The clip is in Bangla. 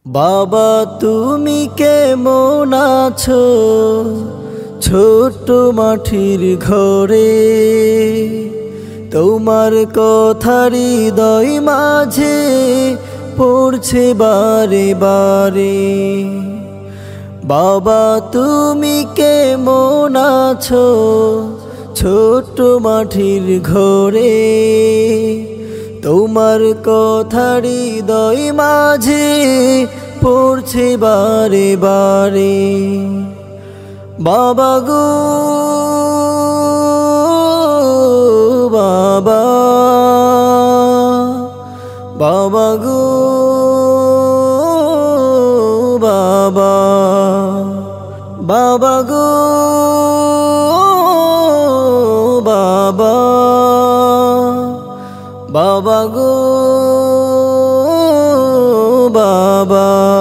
বাবা তুমি কেমন আছো ছোট্ট মাটির ঘরে, তোমার কথারি হৃদয় মাঝে পড়ছে বারে বারে। বাবা তুমি কেমন আছো ছোট্ট মাটির ঘরে, তোমার কথারি হৃদয় মাঝে পড়ছে বারে বারে। বাবা গো বাবা, বাবা গো বাবা, বাবা গো বাবা, বাবা গো বাবা।